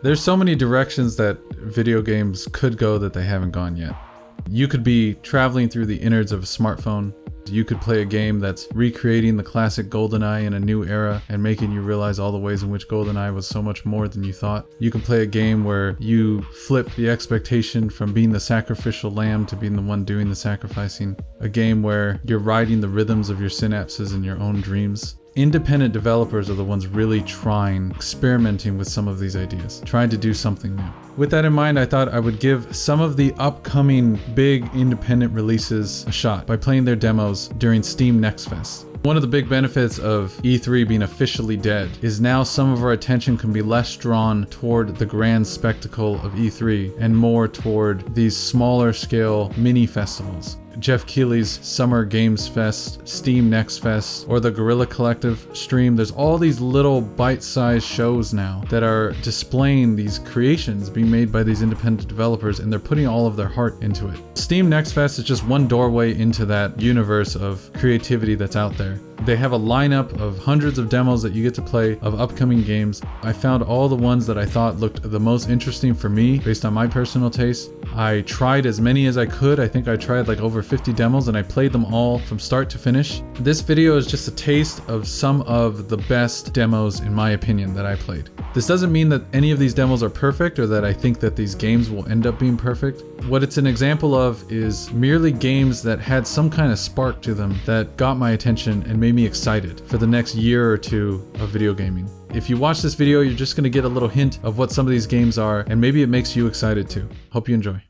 There's so many directions that video games could go that they haven't gone yet. You could be traveling through the innards of a smartphone. You could play a game that's recreating the classic GoldenEye in a new era and making you realize all the ways in which GoldenEye was so much more than you thought. You can play a game where you flip the expectation from being the sacrificial lamb to being the one doing the sacrificing. A game where you're riding the rhythms of your synapses in your own dreams. Independent developers are the ones really experimenting with some of these ideas, trying to do something new. With that in mind, I thought I would give some of the upcoming big independent releases a shot by playing their demos during Steam Next Fest. One of the big benefits of E3 being officially dead is now some of our attention can be less drawn toward the grand spectacle of E3 and more toward these smaller scale mini festivals. Jeff Keighley's Summer Games Fest, Steam Next Fest, or the Guerrilla Collective stream. There's all these little bite-sized shows now that are displaying these creations being made by these independent developers, and they're putting all of their heart into it. Steam Next Fest is just one doorway into that universe of creativity that's out there. They have a lineup of hundreds of demos that you get to play of upcoming games. I found all the ones that I thought looked the most interesting for me based on my personal taste. I tried as many as I could. I think I tried like over 50 demos and I played them all from start to finish. This video is just a taste of some of the best demos in my opinion that I played. This doesn't mean that any of these demos are perfect or that I think that these games will end up being perfect. What it's an example of is merely games that had some kind of spark to them that got my attention and made me excited for the next year or two of video gaming. If you watch this video, you're just going to get a little hint of what some of these games are, and maybe it makes you excited too. Hope you enjoy.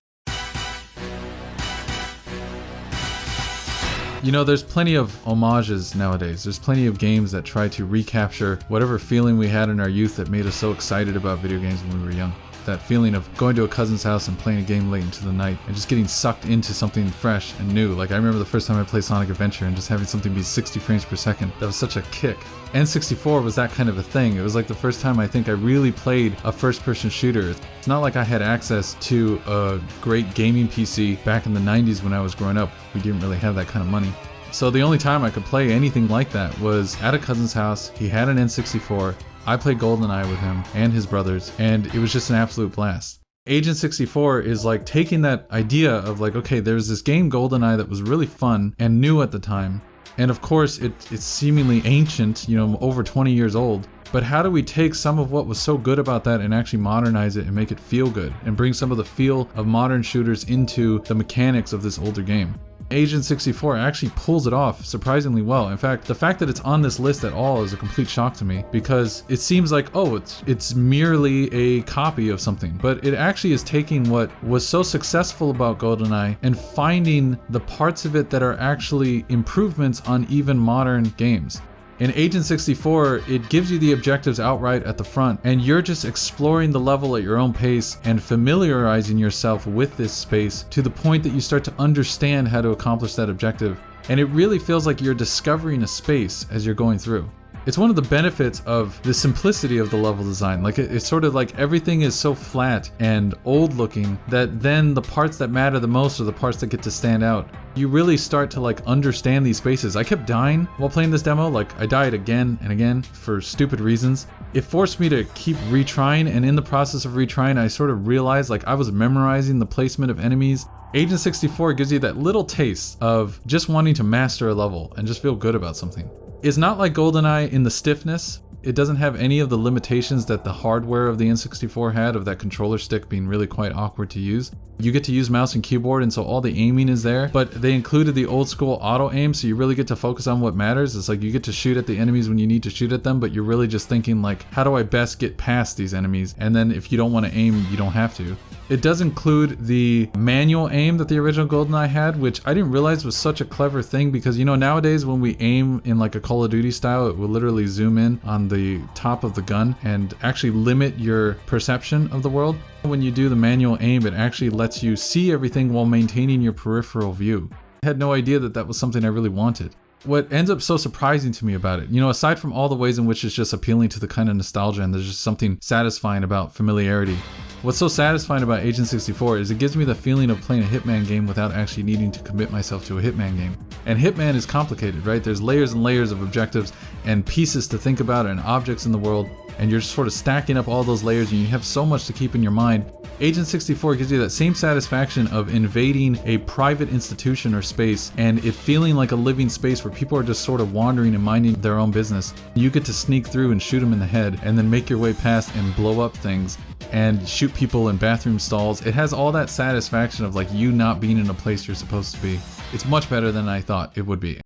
You know, there's plenty of homages nowadays. There's plenty of games that try to recapture whatever feeling we had in our youth that made us so excited about video games when we were young. That feeling of going to a cousin's house and playing a game late into the night and just getting sucked into something fresh and new. Like I remember the first time I played Sonic Adventure and just having something be 60 frames per second. That was such a kick. N64 was that kind of a thing. It was like the first time I think I really played a first-person shooter. It's not like I had access to a great gaming PC back in the 90s when I was growing up. We didn't really have that kind of money. So the only time I could play anything like that was at a cousin's house. He had an N64. I played GoldenEye with him and his brothers, and it was just an absolute blast. Agent 64 is like taking that idea of like, okay, there's this game GoldenEye that was really fun and new at the time. And of course, it's seemingly ancient, you know, over 20 years old. But how do we take some of what was so good about that and actually modernize it and make it feel good and bring some of the feel of modern shooters into the mechanics of this older game? Agent 64 actually pulls it off surprisingly well. In fact, the fact that it's on this list at all is a complete shock to me because it seems like, oh, it's merely a copy of something, but it actually is taking what was so successful about GoldenEye and finding the parts of it that are actually improvements on even modern games. In Agent 64, it gives you the objectives outright at the front, and you're just exploring the level at your own pace and familiarizing yourself with this space to the point that you start to understand how to accomplish that objective. And it really feels like you're discovering a space as you're going through. It's one of the benefits of the simplicity of the level design. Like it's sort of like everything is so flat and old looking that then the parts that matter the most are the parts that get to stand out. You really start to like understand these spaces. I kept dying while playing this demo. Like I died again and again for stupid reasons. It forced me to keep retrying, and in the process of retrying, I sort of realized like I was memorizing the placement of enemies. Agent 64 gives you that little taste of just wanting to master a level and just feel good about something. It's not like GoldenEye in the stiffness. It doesn't have any of the limitations that the hardware of the N64 had, of that controller stick being really quite awkward to use. You get to use mouse and keyboard, and so all the aiming is there, but they included the old school auto aim, so you really get to focus on what matters. It's like you get to shoot at the enemies when you need to shoot at them, but you're really just thinking like, how do I best get past these enemies? And then if you don't want to aim, you don't have to. It does include the manual aim that the original GoldenEye had, which I didn't realize was such a clever thing because, you know, nowadays when we aim in like a Call of Duty style, it will literally zoom in on the top of the gun and actually limit your perception of the world. When you do the manual aim, it actually lets you see everything while maintaining your peripheral view. I had no idea that that was something I really wanted. What ends up so surprising to me about it, you know, aside from all the ways in which it's just appealing to the kind of nostalgia and there's just something satisfying about familiarity. What's so satisfying about Agent 64 is it gives me the feeling of playing a Hitman game without actually needing to commit myself to a Hitman game. And Hitman is complicated, right? There's layers and layers of objectives and pieces to think about and objects in the world. and you're just sort of stacking up all those layers and you have so much to keep in your mind. Agent 64 gives you that same satisfaction of invading a private institution or space and it feeling like a living space where people are just sort of wandering and minding their own business. You get to sneak through and shoot them in the head and then make your way past and blow up things and shoot people in bathroom stalls. It has all that satisfaction of like you not being in a place you're supposed to be. It's much better than I thought it would be.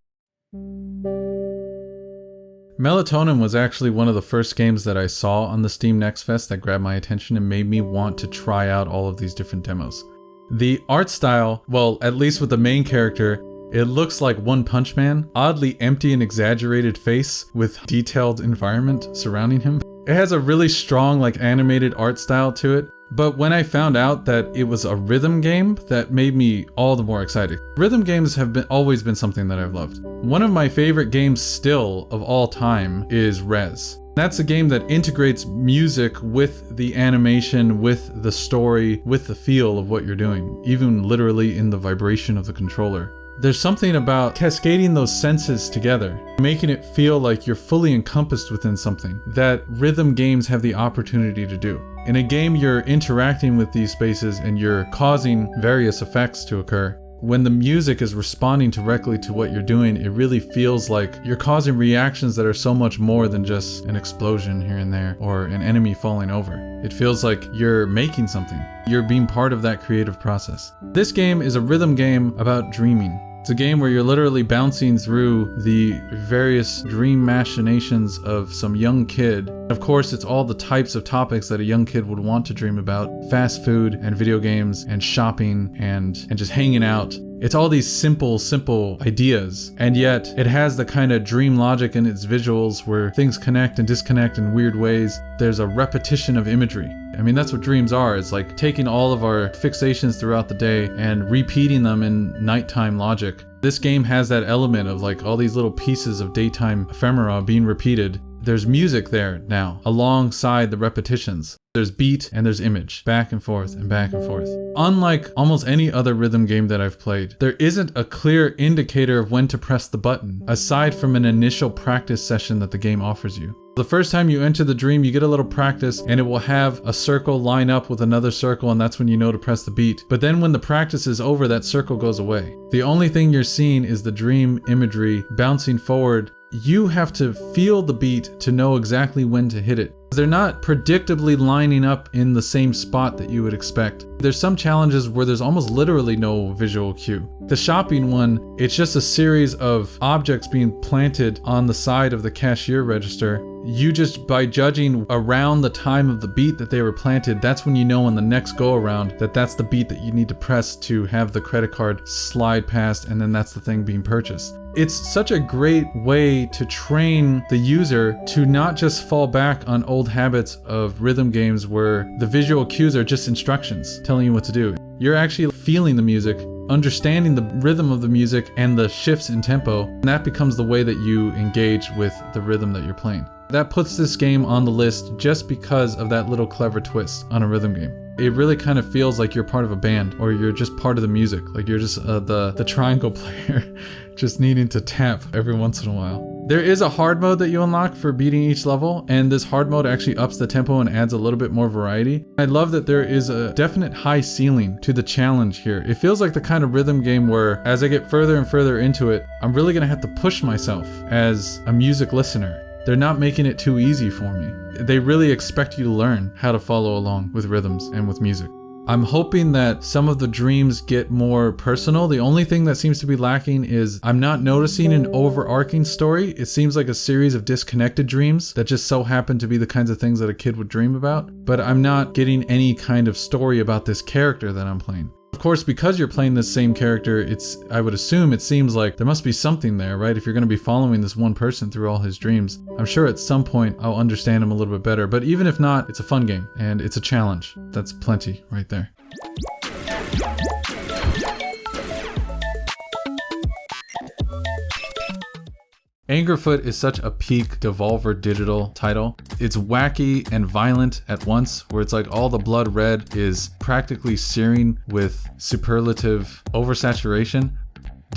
Melatonin was actually one of the first games that I saw on the Steam Next Fest that grabbed my attention and made me want to try out all of these different demos. The art style, well, at least with the main character, it looks like One Punch Man, oddly empty and exaggerated face with detailed environment surrounding him. It has a really strong like animated art style to it. But when I found out that it was a rhythm game, that made me all the more excited. Rhythm games have always been something that I've loved. One of my favorite games still of all time is Rez. That's a game that integrates music with the animation, with the story, with the feel of what you're doing, even literally in the vibration of the controller. There's something about cascading those senses together, making it feel like you're fully encompassed within something that rhythm games have the opportunity to do. In a game, you're interacting with these spaces and you're causing various effects to occur. When the music is responding directly to what you're doing, it really feels like you're causing reactions that are so much more than just an explosion here and there or an enemy falling over. It feels like you're making something. You're being part of that creative process. This game is a rhythm game about dreaming. It's a game where you're literally bouncing through the various dream machinations of some young kid. Of course, it's all the types of topics that a young kid would want to dream about. Fast food and video games and shopping and just hanging out. It's all these simple ideas, and yet it has the kind of dream logic in its visuals where things connect and disconnect in weird ways. There's a repetition of imagery. I mean, that's what dreams are. It's like taking all of our fixations throughout the day and repeating them in nighttime logic. This game has that element of like all these little pieces of daytime ephemera being repeated. There's music there now, alongside the repetitions. There's beat and there's image, back and forth and back and forth. Unlike almost any other rhythm game that I've played, there isn't a clear indicator of when to press the button, aside from an initial practice session that the game offers you. The first time you enter the dream, you get a little practice and it will have a circle line up with another circle, and that's when you know to press the beat. But then when the practice is over, that circle goes away. The only thing you're seeing is the dream imagery bouncing forward. You have to feel the beat to know exactly when to hit it. They're not predictably lining up in the same spot that you would expect. There's some challenges where there's almost literally no visual cue. The shopping one, it's just a series of objects being planted on the side of the cashier register. You just, by judging around the time of the beat that they were planted, that's when you know on the next go around that that's the beat that you need to press to have the credit card slide past, and then that's the thing being purchased. It's such a great way to train the user to not just fall back on old habits of rhythm games where the visual cues are just instructions telling you what to do. You're actually feeling the music, understanding the rhythm of the music and the shifts in tempo, and that becomes the way that you engage with the rhythm that you're playing. That puts this game on the list just because of that little clever twist on a rhythm game. It really kind of feels like you're part of a band, or you're just part of the music, like you're just the triangle player just needing to tap every once in a while. There is a hard mode that you unlock for beating each level, and this hard mode actually ups the tempo and adds a little bit more variety. I love that there is a definite high ceiling to the challenge here. It feels like the kind of rhythm game where as I get further and further into it, I'm really gonna have to push myself as a music listener. They're not making it too easy for me. They really expect you to learn how to follow along with rhythms and with music. I'm hoping that some of the dreams get more personal. The only thing that seems to be lacking is I'm not noticing an overarching story. It seems like a series of disconnected dreams that just so happen to be the kinds of things that a kid would dream about. But I'm not getting any kind of story about this character that I'm playing. Of course, because you're playing this same character, I would assume it seems like there must be something there, right? If you're going to be following this one person through all his dreams, I'm sure at some point I'll understand him a little bit better. But even if not, it's a fun game and it's a challenge. That's plenty right there. Angerfoot is such a peak Devolver Digital title. It's wacky and violent at once, where it's like all the blood red is practically searing with superlative oversaturation.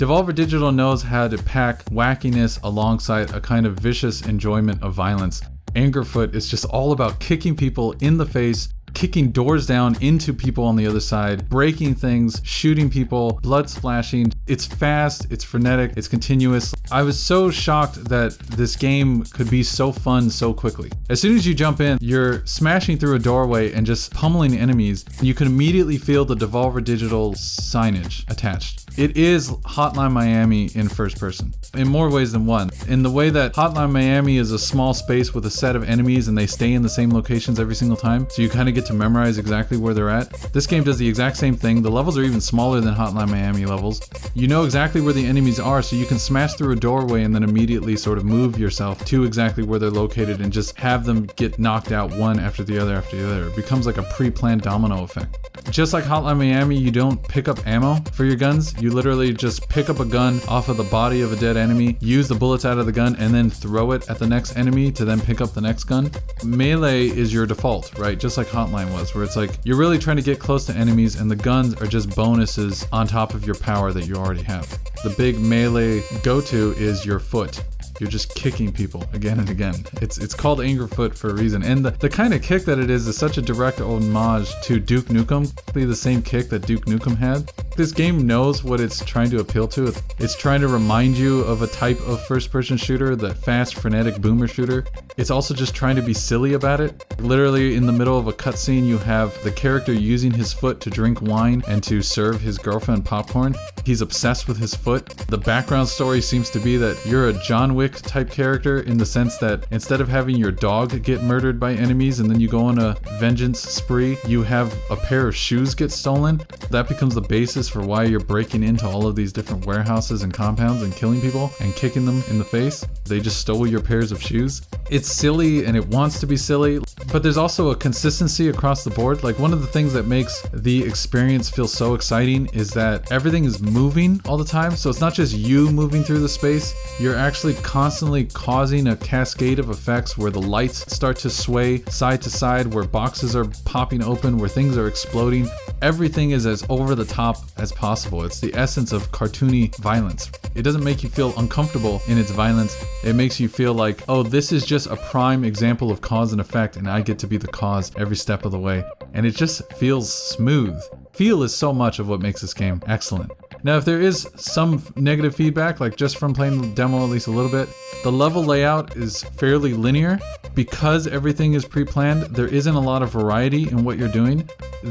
Devolver Digital knows how to pack wackiness alongside a kind of vicious enjoyment of violence. Angerfoot is just all about kicking people in the face, kicking doors down into people on the other side, breaking things, shooting people, blood splashing. It's fast, it's frenetic, it's continuous. I was so shocked that this game could be so fun so quickly. As soon as you jump in, you're smashing through a doorway and just pummeling enemies. You can immediately feel the Devolver Digital signage attached. It is Hotline Miami in first person, in more ways than one. In the way that Hotline Miami is a small space with a set of enemies and they stay in the same locations every single time, so you kind of get to memorize exactly where they're at. This game does the exact same thing. The levels are even smaller than Hotline Miami levels. You know exactly where the enemies are, so you can smash through a doorway and then immediately sort of move yourself to exactly where they're located and just have them get knocked out one after the other after the other. It becomes like a pre-planned domino effect. Just like Hotline Miami, you don't pick up ammo for your guns. You literally just pick up a gun off of the body of a dead enemy, use the bullets out of the gun, and then throw it at the next enemy to then pick up the next gun. Melee is your default, right? Just like Hotline was, where it's like you're really trying to get close to enemies and the guns are just bonuses on top of your power that you already have. The big melee go-to is your foot. You're just kicking people again and again. It's called Angerfoot for a reason. And the kind of kick that it is such a direct homage to Duke Nukem, the same kick that Duke Nukem had. This game knows what it's trying to appeal to. It's trying to remind you of a type of first-person shooter, the fast, frenetic boomer shooter. It's also just trying to be silly about it. Literally in the middle of a cutscene, you have the character using his foot to drink wine and to serve his girlfriend popcorn. He's obsessed with his foot. The background story seems to be that you're a John Wick type character in the sense that instead of having your dog get murdered by enemies and then you go on a vengeance spree, you have a pair of shoes get stolen. That becomes the basis for why you're breaking into all of these different warehouses and compounds and killing people and kicking them in the face. They just stole your pairs of shoes. It's silly and it wants to be silly, but there's also a consistency across the board. Like, one of the things that makes the experience feel so exciting is that everything is moving all the time. So it's not just you moving through the space, you're actually constantly causing a cascade of effects where the lights start to sway side to side, where boxes are popping open, where things are exploding. Everything is as over the top as possible. It's the essence of cartoony violence. It doesn't make you feel uncomfortable in its violence. It makes you feel like, oh, this is just a prime example of cause and effect, and I get to be the cause every step of the way. And it just feels smooth. Feel is so much of what makes this game excellent. Now, if there is some negative feedback, like just from playing the demo at least a little bit, the level layout is fairly linear. Because everything is pre-planned, there isn't a lot of variety in what you're doing.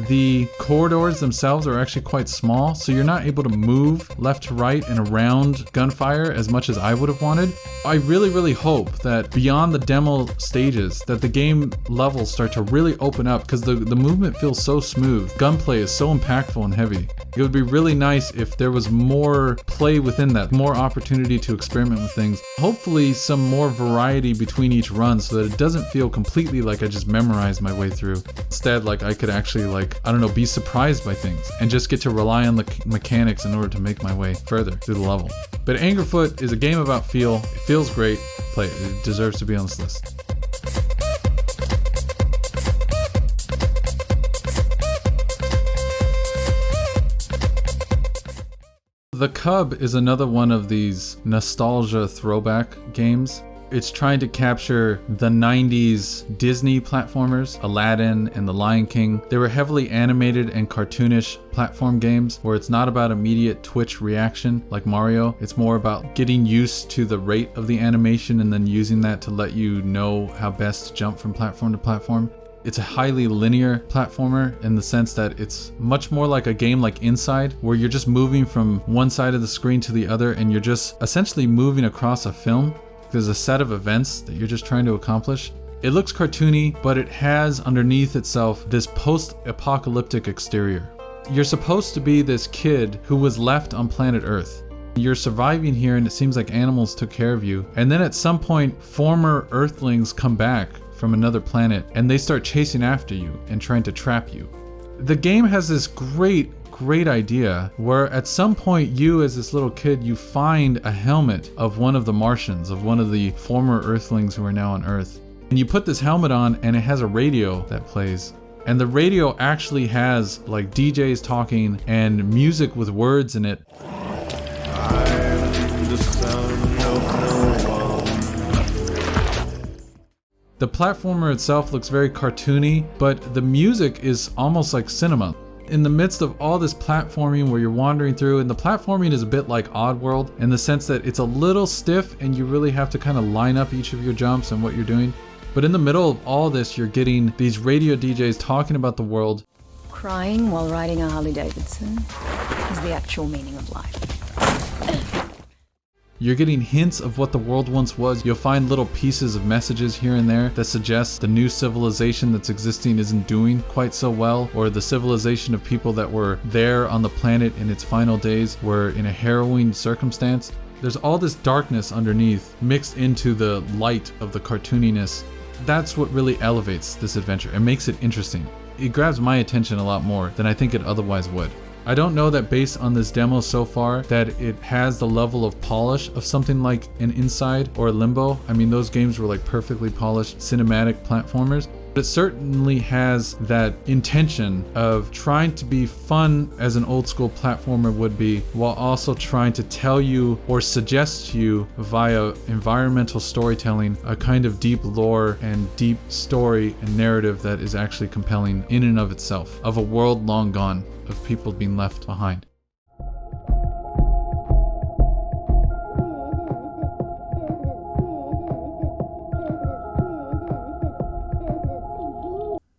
The corridors themselves are actually quite small, so you're not able to move left to right and around gunfire as much as I would have wanted. I really hope that beyond the demo stages, that the game levels start to really open up, because the movement feels so smooth. Gunplay is so impactful and heavy. It would be really nice if there was more play within that, more opportunity to experiment with things. Hopefully some more variety between each run so that it doesn't feel completely like I just memorized my way through. Instead, like, I could actually, like, I don't know, be surprised by things and just get to rely on the mechanics in order to make my way further through the level. But Angerfoot is a game about feel. It feels great. Play it. It deserves to be on this list. The Cub is another one of these nostalgia throwback games. It's trying to capture the 90s Disney platformers, Aladdin and The Lion King. They were heavily animated and cartoonish platform games where it's not about immediate twitch reaction like Mario. It's more about getting used to the rate of the animation and then using that to let you know how best to jump from platform to platform. It's a highly linear platformer in the sense that it's much more like a game like Inside, where you're just moving from one side of the screen to the other and you're just essentially moving across a film. There's a set of events that you're just trying to accomplish. It looks cartoony, but it has underneath itself this post-apocalyptic exterior. You're supposed to be this kid who was left on planet Earth. You're surviving here and it seems like animals took care of you. And then at some point, former Earthlings come back from another planet and they start chasing after you and trying to trap you. The game has this great idea where at some point you, as this little kid, you find a helmet of one of the Martians, of one of the former Earthlings who are now on Earth. And you put this helmet on and it has a radio that plays. And the radio actually has like DJs talking and music with words in it. The platformer itself looks very cartoony, but the music is almost like cinema. In the midst of all this platforming where you're wandering through, and the platforming is a bit like Oddworld in the sense that it's a little stiff and you really have to kind of line up each of your jumps and what you're doing. But in the middle of all this, you're getting these radio DJs talking about the world. Crying while riding a Harley Davidson is the actual meaning of life. You're getting hints of what the world once was. You'll find little pieces of messages here and there that suggest the new civilization that's existing isn't doing quite so well, or the civilization of people that were there on the planet in its final days were in a harrowing circumstance. There's all this darkness underneath mixed into the light of the cartooniness. That's what really elevates this adventure and makes it interesting. It grabs my attention a lot more than I think it otherwise would. I don't know that based on this demo so far that it has the level of polish of something like an Inside or a Limbo. I mean, those games were like perfectly polished cinematic platformers. But it certainly has that intention of trying to be fun as an old school platformer would be, while also trying to tell you or suggest to you via environmental storytelling a kind of deep lore and deep story and narrative that is actually compelling in and of itself, of a world long gone, of people being left behind.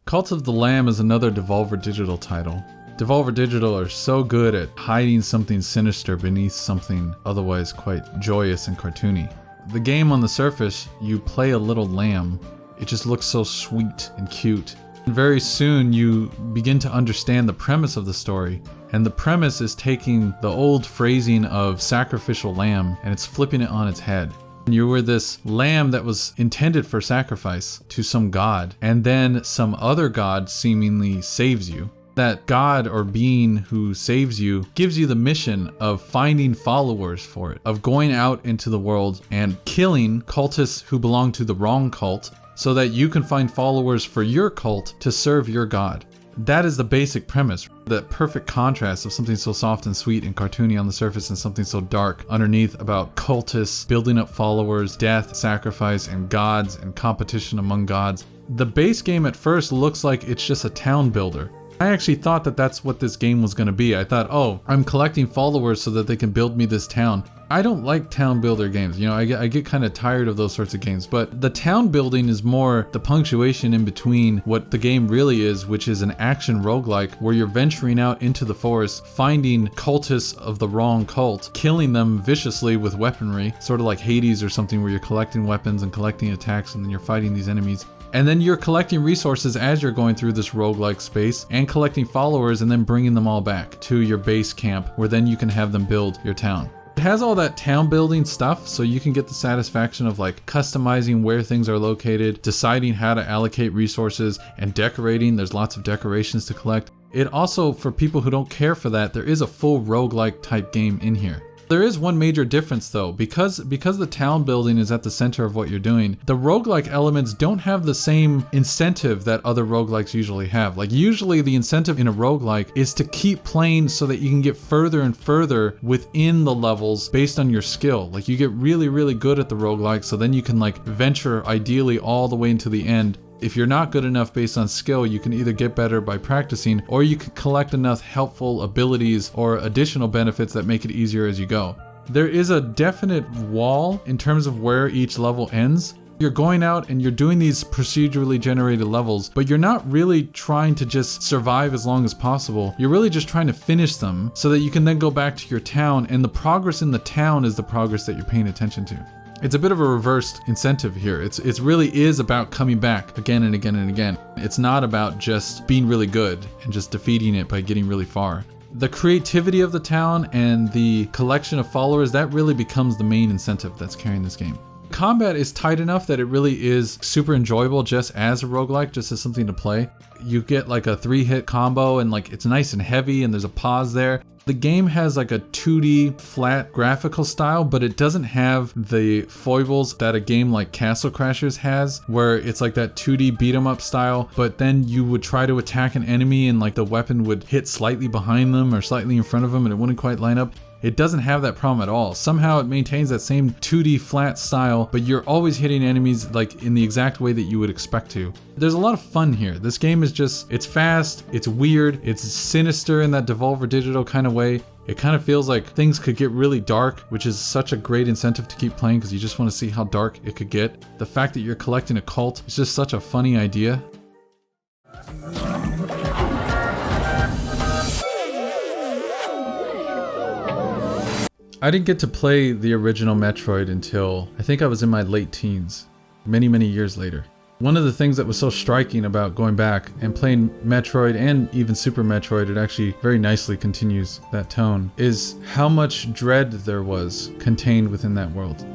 Cult of the Lamb is another Devolver Digital title. Devolver Digital are so good at hiding something sinister beneath something otherwise quite joyous and cartoony. The game on the surface, you play a little lamb. It just looks so sweet and cute. And very soon you begin to understand the premise of the story. And the premise is taking the old phrasing of sacrificial lamb and it's flipping it on its head. You were this lamb that was intended for sacrifice to some god, and then some other god seemingly saves you. That god or being who saves you gives you the mission of finding followers for it, of going out into the world and killing cultists who belong to the wrong cult so that you can find followers for your cult to serve your god. That is the basic premise, that perfect contrast of something so soft and sweet and cartoony on the surface and something so dark underneath about cultists, building up followers, death, sacrifice, and gods and competition among gods. The base game at first looks like it's just a town builder. I actually thought that that's what this game was going to be. I thought, oh, I'm collecting followers so that they can build me this town. I don't like town builder games. You know, I get kind of tired of those sorts of games, but the town building is more the punctuation in between what the game really is, which is an action roguelike where you're venturing out into the forest, finding cultists of the wrong cult, killing them viciously with weaponry, sort of like Hades or something where you're collecting weapons and collecting attacks and then you're fighting these enemies. And then you're collecting resources as you're going through this roguelike space and collecting followers and then bringing them all back to your base camp where then you can have them build your town. It has all that town building stuff, so you can get the satisfaction of like customizing where things are located, deciding how to allocate resources, and decorating. There's lots of decorations to collect. It also, for people who don't care for that, there is a full roguelike type game in here. There is one major difference though, because the town building is at the center of what you're doing, the roguelike elements don't have the same incentive that other roguelikes usually have. Like usually the incentive in a roguelike is to keep playing so that you can get further and further within the levels based on your skill. Like you get really, really good at the roguelike, so then you can like venture ideally all the way into the end. If you're not good enough based on skill, you can either get better by practicing, or you can collect enough helpful abilities or additional benefits that make it easier as you go. There is a definite wall in terms of where each level ends. You're going out and you're doing these procedurally generated levels, but you're not really trying to just survive as long as possible. You're really just trying to finish them so that you can then go back to your town, and the progress in the town is the progress that you're paying attention to. It's a bit of a reversed incentive here. It really is about coming back again and again and again. It's not about just being really good and just defeating it by getting really far. The creativity of the town and the collection of followers, that really becomes the main incentive that's carrying this game. Combat is tight enough that it really is super enjoyable just as a roguelike, just as something to play. You get like a 3-hit combo and like it's nice and heavy and there's a pause there. The game has like a 2D flat graphical style, but it doesn't have the foibles that a game like Castle Crashers has, where it's like that 2D beat 'em up style, but then you would try to attack an enemy and like the weapon would hit slightly behind them or slightly in front of them and it wouldn't quite line up. it doesn't have that problem at all. Somehow it maintains that same 2D flat style, but you're always hitting enemies like in the exact way that you would expect to. There's a lot of fun here. This game is just, it's fast, it's weird, it's sinister in that Devolver Digital kind of way. It kind of feels like things could get really dark, which is such a great incentive to keep playing because you just want to see how dark it could get. The fact that you're collecting a cult is just such a funny idea. I didn't get to play the original Metroid until I think I was in my late teens, many years later. One of the things that was so striking about going back and playing Metroid and even Super Metroid, it actually very nicely continues that tone, is how much dread there was contained within that world.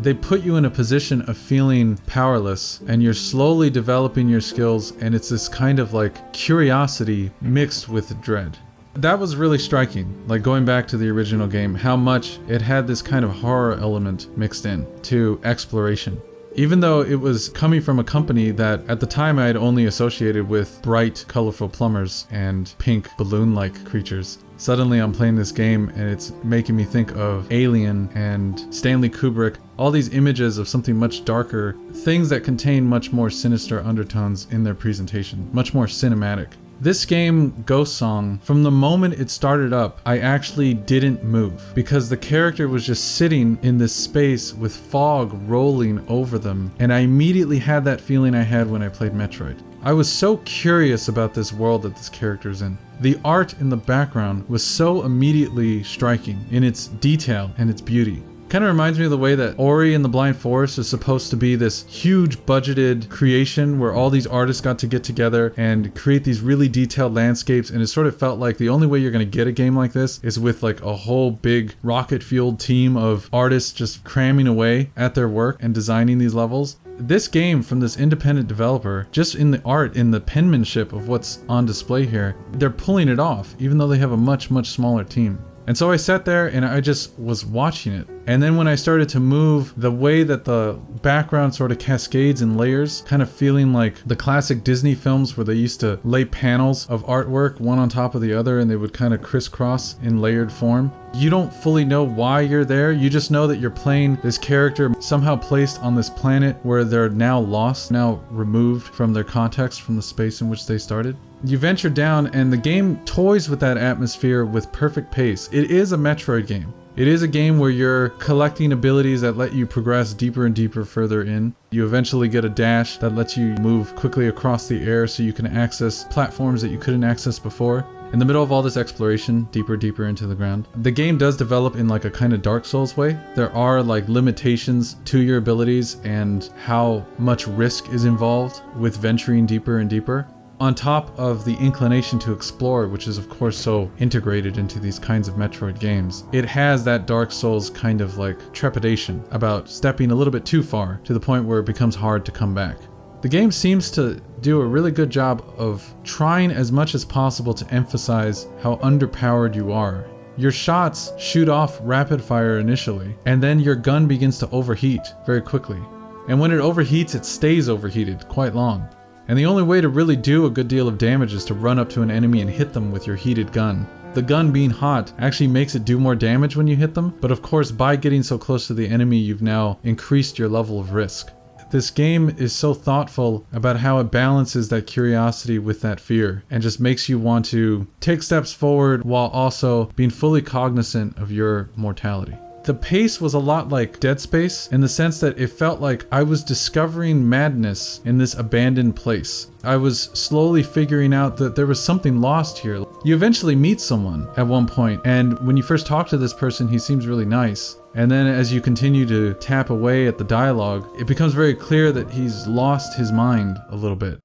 They put you in a position of feeling powerless and you're slowly developing your skills, and it's this kind of like curiosity mixed with dread. That was really striking, like going back to the original game, how much it had this kind of horror element mixed in to exploration. Even though it was coming from a company that at the time I had only associated with bright, colorful plumbers and pink balloon-like creatures. Suddenly I'm playing this game and it's making me think of Alien and Stanley Kubrick, all these images of something much darker, things that contain much more sinister undertones in their presentation, much more cinematic. This game, Ghost Song, from the moment it started up, I actually didn't move because the character was just sitting in this space with fog rolling over them, and I immediately had that feeling I had when I played Metroid. I was so curious about this world that this character's in. The art in the background was so immediately striking in its detail and its beauty. Kind of reminds me of the way that Ori and the Blind Forest is supposed to be this huge budgeted creation where all these artists got to get together and create these really detailed landscapes, and it sort of felt like the only way you're going to get a game like this is with like a whole big rocket-fueled team of artists just cramming away at their work and designing these levels. This game from this independent developer, just in the art, in the penmanship of what's on display here, they're pulling it off even though they have a much smaller team. And so I sat there and I just was watching it. And then when I started to move, the way that the background sort of cascades in layers, kind of feeling like the classic Disney films where they used to lay panels of artwork one on top of the other and they would kind of crisscross in layered form. You don't fully know why you're there, you just know that you're playing this character somehow placed on this planet where they're now lost, now removed from their context, from the space in which they started. You venture down and the game toys with that atmosphere with perfect pace. It is a Metroid game. It is a game where you're collecting abilities that let you progress deeper and deeper further in. You eventually get a dash that lets you move quickly across the air so you can access platforms that you couldn't access before. In the middle of all this exploration, deeper into the ground, the game does develop in like a kind of Dark Souls way. There are like limitations to your abilities and how much risk is involved with venturing deeper and deeper. On top of the inclination to explore, which is of course so integrated into these kinds of Metroid games, it has that Dark Souls kind of like trepidation about stepping a little bit too far to the point where it becomes hard to come back. The game seems to do a really good job of trying as much as possible to emphasize how underpowered you are. Your shots shoot off rapid fire initially, and then your gun begins to overheat very quickly. And when it overheats, it stays overheated quite long. And the only way to really do a good deal of damage is to run up to an enemy and hit them with your heated gun. The gun being hot actually makes it do more damage when you hit them, but of course by getting so close to the enemy you've now increased your level of risk. This game is so thoughtful about how it balances that curiosity with that fear and just makes you want to take steps forward while also being fully cognizant of your mortality. The pace was a lot like Dead Space in the sense that it felt like I was discovering madness in this abandoned place. I was slowly figuring out that there was something lost here. You eventually meet someone at one point, and when you first talk to this person, he seems really nice. And then as you continue to tap away at the dialogue, it becomes very clear that he's lost his mind a little bit.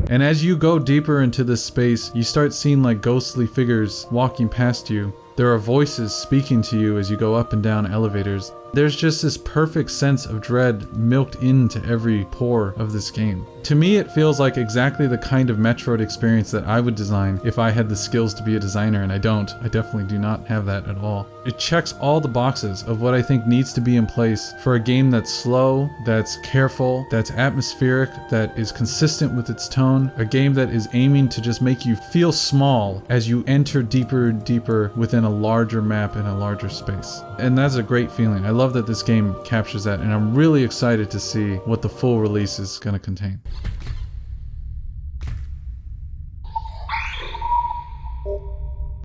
And as you go deeper into this space, you start seeing like ghostly figures walking past you. There are voices speaking to you as you go up and down elevators. There's just this perfect sense of dread milked into every pore of this game. To me, it feels like exactly the kind of Metroid experience that I would design if I had the skills to be a designer, and I don't. I definitely do not have that at all. It checks all the boxes of what I think needs to be in place for a game that's slow, that's careful, that's atmospheric, that is consistent with its tone, a game that is aiming to just make you feel small as you enter deeper and deeper within a larger map in a larger space. And that's a great feeling. I love that this game captures that, and I'm really excited to see what the full release is going to contain.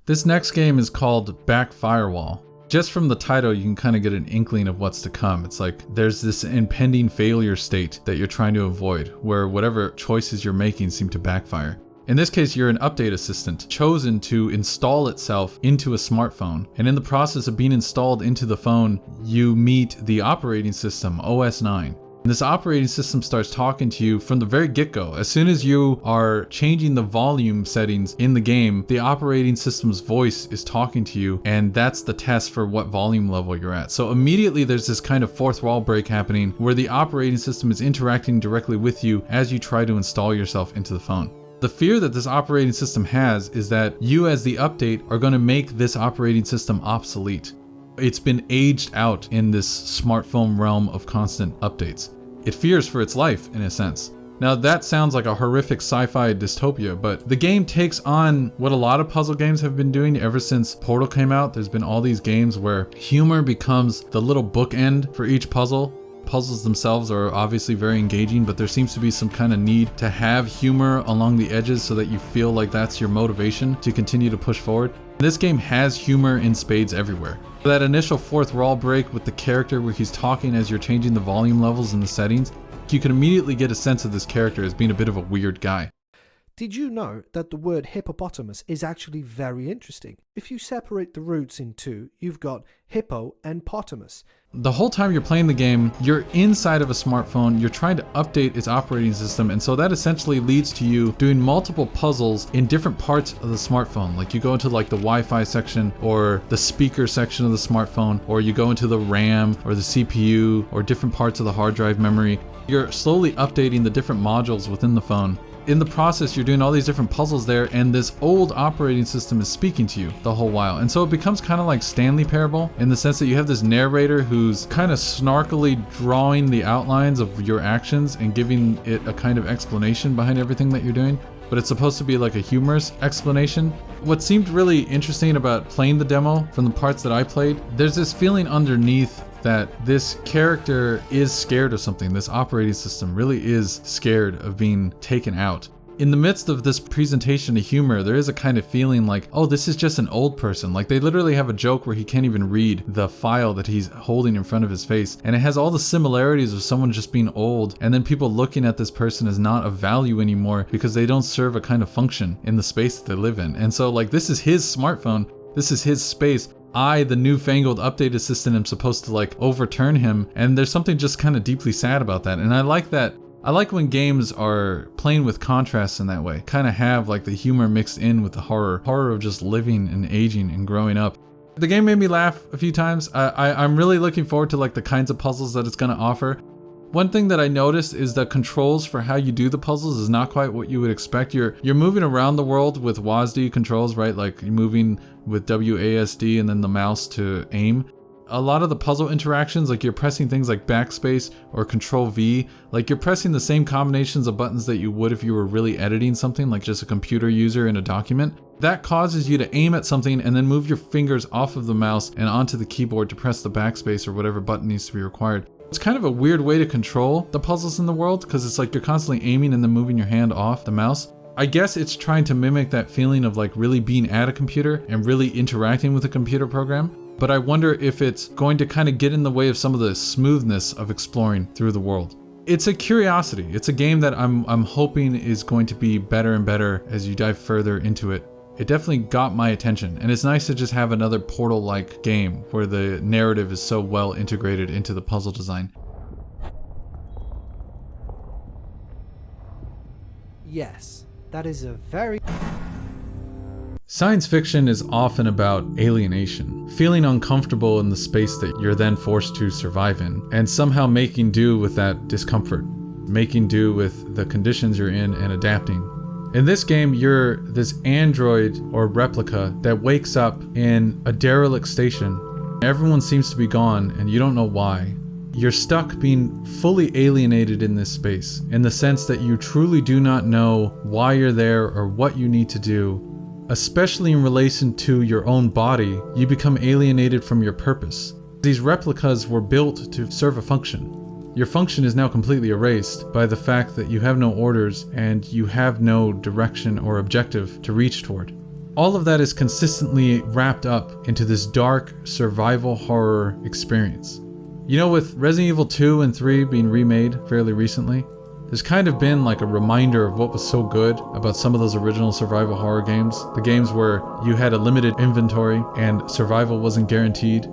This next game is called Back Firewall. Just from the title, you can kind of get an inkling of what's to come. It's like there's this impending failure state that you're trying to avoid, where whatever choices you're making seem to backfire. In this case, you're an update assistant chosen to install itself into a smartphone. And in the process of being installed into the phone, you meet the operating system, OS 9. And this operating system starts talking to you from the very get-go. As soon as you are changing the volume settings in the game, the operating system's voice is talking to you, and that's the test for what volume level you're at. So immediately there's this kind of fourth wall break happening where the operating system is interacting directly with you as you try to install yourself into the phone. The fear that this operating system has is that you as the update are going to make this operating system obsolete. It's been aged out in this smartphone realm of constant updates. It fears for its life, in a sense. Now that sounds like a horrific sci-fi dystopia, but the game takes on what a lot of puzzle games have been doing ever since Portal came out. There's been all these games where humor becomes the little bookend for each puzzle. Puzzles themselves are obviously very engaging, but there seems to be some kind of need to have humor along the edges so that you feel like that's your motivation to continue to push forward. This game has humor in spades everywhere. That initial fourth wall break with the character where he's talking as you're changing the volume levels and the settings, you can immediately get a sense of this character as being a bit of a weird guy. Did you know that the word hippopotamus is actually very interesting? If you separate the roots in two, you've got hippo and potamus. The whole time you're playing the game, you're inside of a smartphone, you're trying to update its operating system, and so that essentially leads to you doing multiple puzzles in different parts of the smartphone. Like you go into like the Wi-Fi section or the speaker section of the smartphone, or you go into the RAM or the CPU or different parts of the hard drive memory. You're slowly updating the different modules within the phone. In the process, you're doing all these different puzzles there, and this old operating system is speaking to you the whole while. And so it becomes kind of like Stanley Parable in the sense that you have this narrator who's kind of snarkily drawing the outlines of your actions and giving it a kind of explanation behind everything that you're doing. But it's supposed to be like a humorous explanation. What seemed really interesting about playing the demo from the parts that I played, there's this feeling underneath that this character is scared of something. This operating system really is scared of being taken out. In the midst of this presentation of humor, there is a kind of feeling like, oh, this is just an old person. Like they literally have a joke where he can't even read the file that he's holding in front of his face. And it has all the similarities of someone just being old, and then people looking at this person as not of value anymore because they don't serve a kind of function in the space that they live in. And so like this is his smartphone, this is his space. I, the newfangled update assistant, am supposed to like overturn him, and there's something just kind of deeply sad about that. And I like that. I like when games are playing with contrasts in that way, kind of have like the humor mixed in with the horror of just living and aging and growing up. The game made me laugh a few times. I'm really looking forward to like the kinds of puzzles that it's going to offer. One thing that I noticed is the controls for how you do the puzzles is not quite what you would expect. You're moving around the world with WASD controls, right? Like you're moving with WASD and then the mouse to aim. A lot of the puzzle interactions, like you're pressing things like backspace or Control V, like you're pressing the same combinations of buttons that you would if you were really editing something, like just a computer user in a document. That causes you to aim at something and then move your fingers off of the mouse and onto the keyboard to press the backspace or whatever button needs to be required. It's kind of a weird way to control the puzzles in the world because it's like you're constantly aiming and then moving your hand off the mouse. I guess it's trying to mimic that feeling of like really being at a computer and really interacting with a computer program. But I wonder if it's going to kind of get in the way of some of the smoothness of exploring through the world. It's a curiosity. It's a game that I'm hoping is going to be better and better as you dive further into it. It definitely got my attention, and it's nice to just have another Portal-like game where the narrative is so well integrated into the puzzle design. Yes, that is a very... Science fiction is often about alienation, feeling uncomfortable in the space that you're then forced to survive in, and somehow making do with that discomfort, making do with the conditions you're in and adapting. In this game, you're this android or replica that wakes up in a derelict station. Everyone seems to be gone and you don't know why. You're stuck being fully alienated in this space, in the sense that you truly do not know why you're there or what you need to do. Especially in relation to your own body, you become alienated from your purpose. These replicas were built to serve a function. Your function is now completely erased by the fact that you have no orders and you have no direction or objective to reach toward. All of that is consistently wrapped up into this dark survival horror experience. You know, with Resident Evil 2 and 3 being remade fairly recently, there's kind of been like a reminder of what was so good about some of those original survival horror games. The games where you had a limited inventory and survival wasn't guaranteed.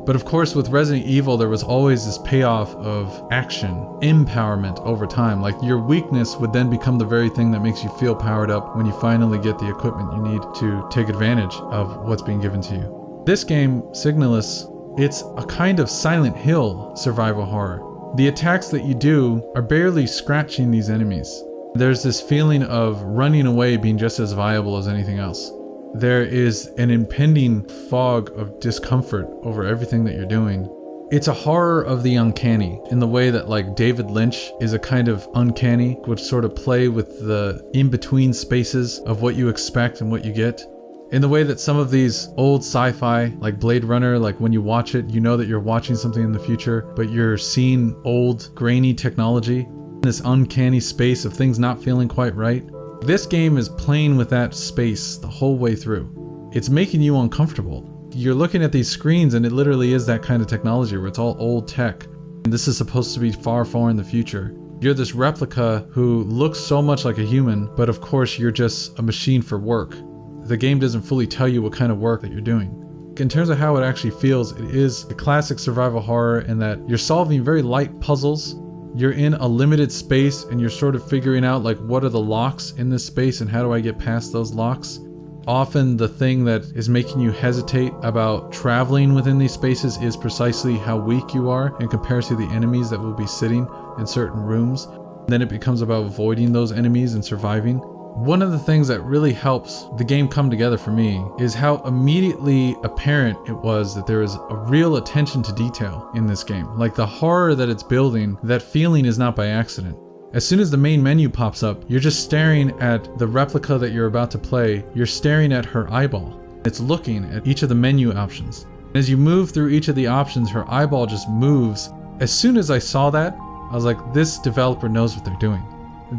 But of course, with Resident Evil, there was always this payoff of action, empowerment over time. Like your weakness would then become the very thing that makes you feel powered up when you finally get the equipment you need to take advantage of what's being given to you. This game, Signalis, it's a kind of Silent Hill survival horror. The attacks that you do are barely scratching these enemies. There's this feeling of running away being just as viable as anything else. There is an impending fog of discomfort over everything that you're doing. It's a horror of the uncanny, in the way that like David Lynch is a kind of uncanny, which sort of play with the in-between spaces of what you expect and what you get. In the way that some of these old sci-fi, like Blade Runner, like when you watch it, you know that you're watching something in the future, but you're seeing old, grainy technology, this uncanny space of things not feeling quite right. This game is playing with that space the whole way through. It's making you uncomfortable. You're looking at these screens and it literally is that kind of technology where it's all old tech. And this is supposed to be far, far in the future. You're this replica who looks so much like a human, but of course you're just a machine for work. The game doesn't fully tell you what kind of work that you're doing. In terms of how it actually feels, it is a classic survival horror in that you're solving very light puzzles. You're in a limited space and you're sort of figuring out like what are the locks in this space and how do I get past those locks. Often the thing that is making you hesitate about traveling within these spaces is precisely how weak you are in comparison to the enemies that will be sitting in certain rooms. Then it becomes about avoiding those enemies and surviving. One of the things that really helps the game come together for me is how immediately apparent it was that there is a real attention to detail in this game. Like the horror that it's building, that feeling is not by accident. As soon as the main menu pops up, you're just staring at the replica that you're about to play. You're staring at her eyeball. It's looking at each of the menu options. As you move through each of the options, her eyeball just moves. As soon as I saw that, I was like, this developer knows what they're doing.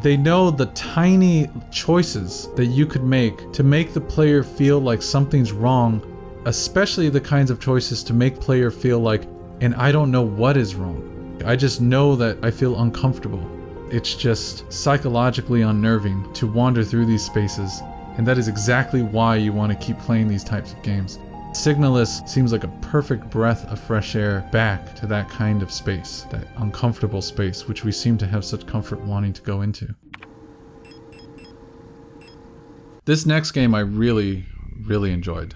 They know the tiny choices that you could make to make the player feel like something's wrong, especially the kinds of choices to make player feel like, and I don't know what is wrong. I just know that I feel uncomfortable. It's just psychologically unnerving to wander through these spaces, and that is exactly why you want to keep playing these types of games. Signalis seems like a perfect breath of fresh air back to that kind of space, that uncomfortable space, which we seem to have such comfort wanting to go into. This next game I really enjoyed.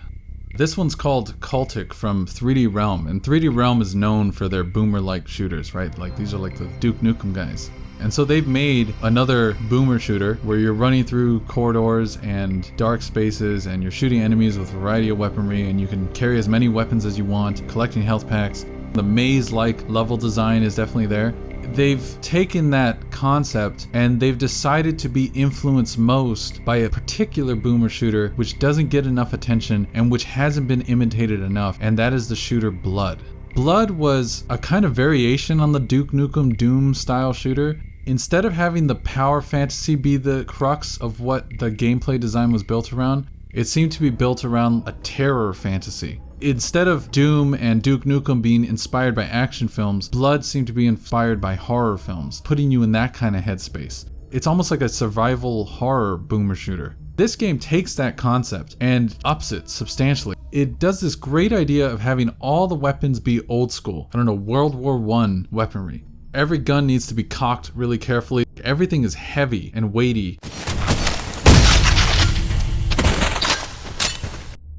This one's called Cultic from 3D Realm, and 3D Realm is known for their boomer-like shooters, right? Like these are like the Duke Nukem guys. And so they've made another boomer shooter where you're running through corridors and dark spaces and you're shooting enemies with a variety of weaponry and you can carry as many weapons as you want, collecting health packs. The maze-like level design is definitely there. They've taken that concept and they've decided to be influenced most by a particular boomer shooter which doesn't get enough attention and which hasn't been imitated enough, and that is the shooter Blood. Blood was a kind of variation on the Duke Nukem Doom style shooter. Instead of having the power fantasy be the crux of what the gameplay design was built around, it seemed to be built around a terror fantasy. Instead of Doom and Duke Nukem being inspired by action films, Blood seemed to be inspired by horror films, putting you in that kind of headspace. It's almost like a survival horror boomer shooter. This game takes that concept and ups it substantially. It does this great idea of having all the weapons be old school. World War I weaponry. Every gun needs to be cocked really carefully. Everything is heavy and weighty.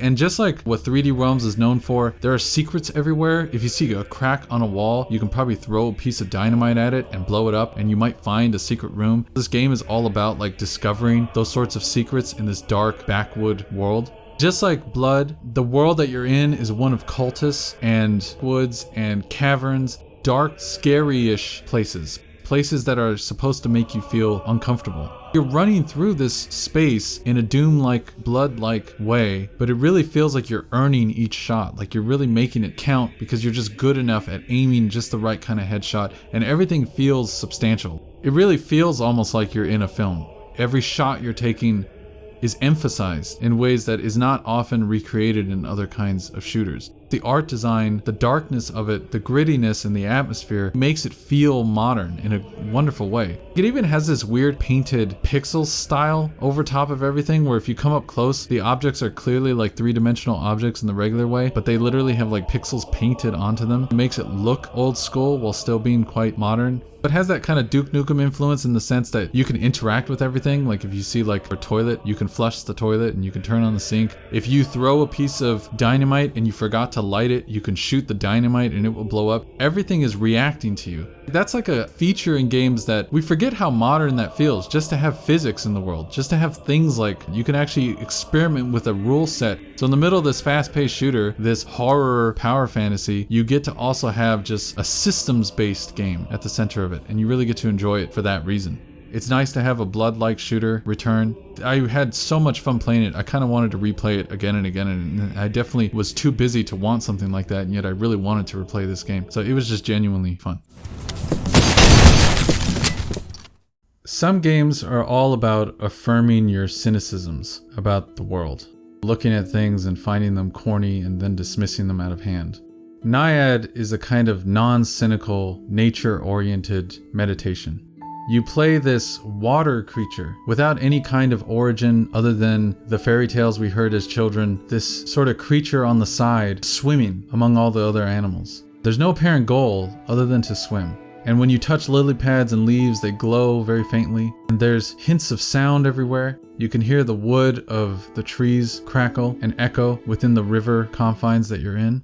And just like what 3D Realms is known for, there are secrets everywhere. If you see a crack on a wall, you can probably throw a piece of dynamite at it and blow it up, and you might find a secret room. This game is all about like discovering those sorts of secrets in this dark backwood world. Just like Blood, the world that you're in is one of cultists and woods and caverns, dark, scary-ish places. Places that are supposed to make you feel uncomfortable. You're running through this space in a Doom-like, Blood-like way, but it really feels like you're earning each shot, like you're really making it count because you're just good enough at aiming just the right kind of headshot, and everything feels substantial. It really feels almost like you're in a film. Every shot you're taking is emphasized in ways that is not often recreated in other kinds of shooters. The art design, the darkness of it, the grittiness and the atmosphere makes it feel modern in a wonderful way. It even has this weird painted pixel style over top of everything where if you come up close, the objects are clearly like three-dimensional objects in the regular way, but they literally have like pixels painted onto them. It makes it look old school while still being quite modern. But has that kind of Duke Nukem influence in the sense that you can interact with everything. Like if you see like a toilet, you can flush the toilet and you can turn on the sink. If you throw a piece of dynamite and you forgot to light it, you can shoot the dynamite and it will blow up. Everything is reacting to you. That's like a feature in games that we forget how modern that feels, just to have physics in the world, just to have things like you can actually experiment with a rule set. So in the middle of this fast-paced shooter, this horror power fantasy, you get to also have just a systems-based game at the center of it, and you really get to enjoy it for that reason. It's nice to have a Blood-like shooter return. I had so much fun playing it, I kind of wanted to replay it again and again, and I definitely was too busy to want something like that, and yet I really wanted to replay this game. So it was just genuinely fun. Some games are all about affirming your cynicisms about the world, looking at things and finding them corny and then dismissing them out of hand. Naiad is a kind of non-cynical, nature-oriented meditation. You play this water creature without any kind of origin other than the fairy tales we heard as children, this sort of creature on the side swimming among all the other animals. There's no apparent goal other than to swim. And when you touch lily pads and leaves, they glow very faintly. And there's hints of sound everywhere. You can hear the wood of the trees crackle and echo within the river confines that you're in.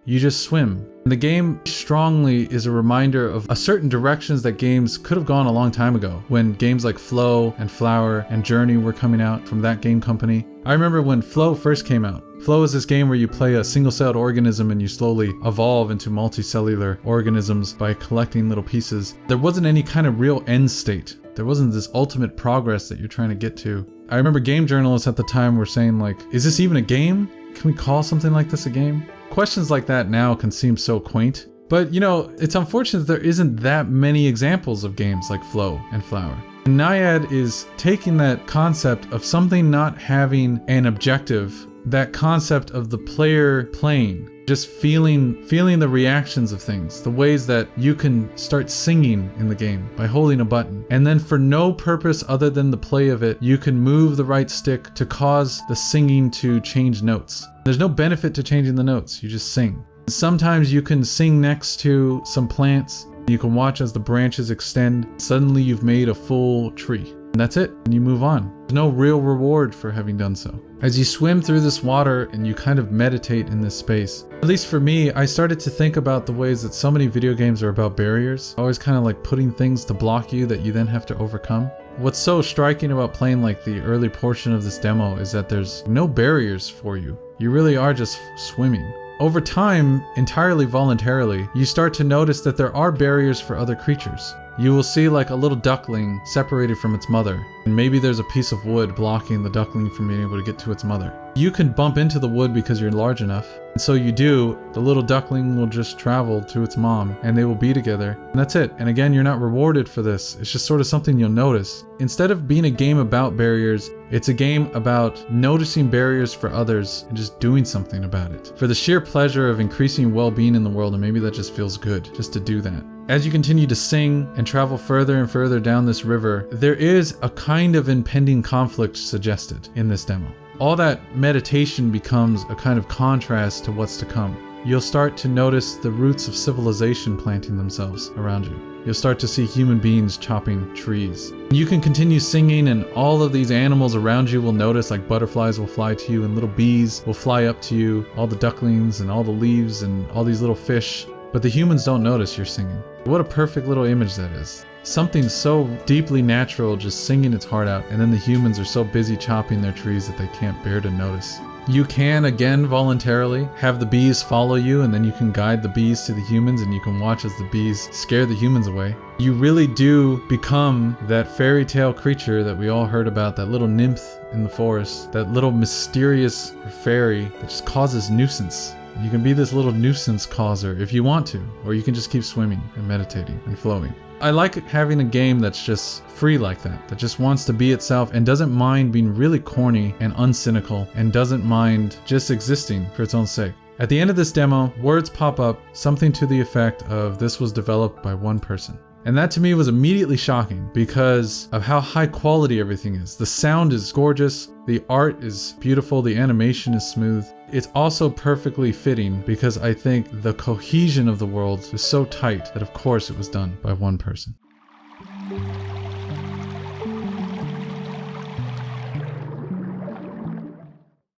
You just swim. And the game strongly is a reminder of a certain directions that games could have gone a long time ago, when games like Flow and Flower and Journey were coming out from that game company. I remember when Flow first came out. Flow is this game where you play a single-celled organism and you slowly evolve into multicellular organisms by collecting little pieces. There wasn't any kind of real end state. There wasn't this ultimate progress that you're trying to get to. I remember game journalists at the time were saying like, is this even a game? Can we call something like this a game? Questions like that now can seem so quaint. But you know, it's unfortunate that there isn't that many examples of games like Flow and Flower. Naiad is taking that concept of something not having an objective, that concept of the player playing, just feeling the reactions of things, the ways that you can start singing in the game by holding a button. And then for no purpose other than the play of it, you can move the right stick to cause the singing to change notes. There's no benefit to changing the notes, you just sing. Sometimes you can sing next to some plants. You can watch as the branches extend. Suddenly you've made a full tree. And that's it, and you move on. There's no real reward for having done so. As you swim through this water and you kind of meditate in this space, at least for me, I started to think about the ways that so many video games are about barriers. Always kind of like putting things to block you that you then have to overcome. What's so striking about playing like the early portion of this demo is that there's no barriers for you. You really are just swimming. Over time, entirely voluntarily, you start to notice that there are barriers for other creatures. You will see like a little duckling separated from its mother, and maybe there's a piece of wood blocking the duckling from being able to get to its mother. You can bump into the wood because you're large enough, and so you do. The little duckling will just travel to its mom, and they will be together, and that's it. And again, you're not rewarded for this. It's just sort of something you'll notice. Instead of being a game about barriers, it's a game about noticing barriers for others and just doing something about it. For the sheer pleasure of increasing well-being in the world, and maybe that just feels good, just to do that. As you continue to sing and travel further and further down this river, there is a kind of impending conflict suggested in this demo. All that meditation becomes a kind of contrast to what's to come. you'll start to notice the roots of civilization planting themselves around you. You'll start to see human beings chopping trees. You can continue singing and all of these animals around you will notice, like butterflies will fly to you and little bees will fly up to you, all the ducklings and all the leaves and all these little fish. But the humans don't notice you're singing. What a perfect little image that is. Something so deeply natural just singing its heart out, and then the humans are so busy chopping their trees that they can't bear to notice. You can, again, voluntarily have the bees follow you, and then you can guide the bees to the humans, and you can watch as the bees scare the humans away. You really do become that fairy tale creature that we all heard about, that little nymph in the forest, that little mysterious fairy that just causes nuisance. You can be this little nuisance causer if you want to, or you can just keep swimming and meditating and flowing. I like having a game that's just free like that just wants to be itself and doesn't mind being really corny and uncynical and doesn't mind just existing for its own sake. At the end of this demo, words pop up, something to the effect of "this was developed by one person." And that to me was immediately shocking because of how high quality everything is. The sound is gorgeous, the art is beautiful, the animation is smooth. It's also perfectly fitting because I think the cohesion of the world is so tight that of course it was done by one person.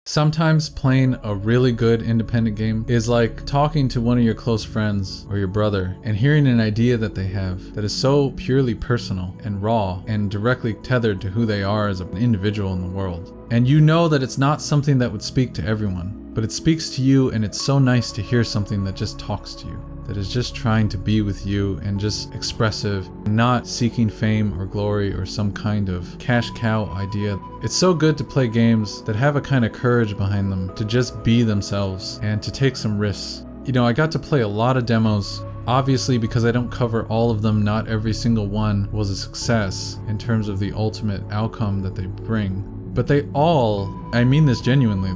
Sometimes playing a really good independent game is like talking to one of your close friends or your brother and hearing an idea that they have that is so purely personal and raw and directly tethered to who they are as an individual in the world. And you know that it's not something that would speak to everyone, but it speaks to you, and it's so nice to hear something that just talks to you, that is just trying to be with you and just expressive, not seeking fame or glory or some kind of cash cow idea. It's so good to play games that have a kind of courage behind them to just be themselves and to take some risks. You know, I got to play a lot of demos. Obviously, because I don't cover all of them, not every single one was a success in terms of the ultimate outcome that they bring. But they all, I mean this genuinely,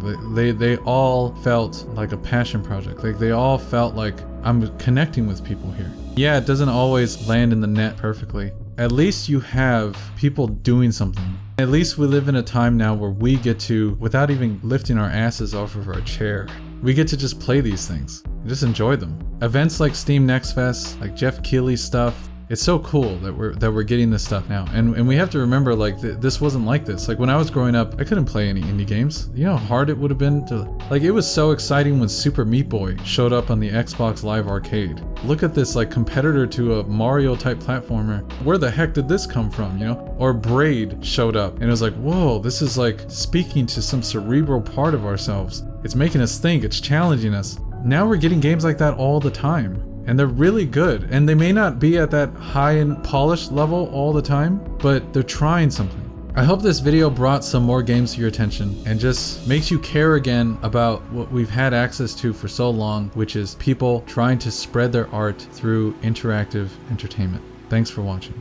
they all felt like a passion project. Like they all felt like I'm connecting with people here. Yeah, it doesn't always land in the net perfectly. At least you have people doing something. At least we live in a time now where we get to, without even lifting our asses off of our chair, we get to just play these things and just enjoy them. Events like Steam Next Fest, like Jeff Keighley's stuff, it's so cool that we're getting this stuff now, and we have to remember, like, this wasn't like this. Like when I was growing up, I couldn't play any indie games. You know how hard it would have been to, like, it was so exciting when Super Meat Boy showed up on the Xbox Live Arcade. Look at this, like, competitor to a Mario type platformer. Where the heck did this come from, you know? Or Braid showed up and it was like, whoa, this is like speaking to some cerebral part of ourselves. It's making us think, it's challenging us. Now we're getting games like that all the time. And they're really good, and they may not be at that high and polished level all the time, but they're trying something. I hope this video brought some more games to your attention and just makes you care again about what we've had access to for so long, which is people trying to spread their art through interactive entertainment. Thanks for watching.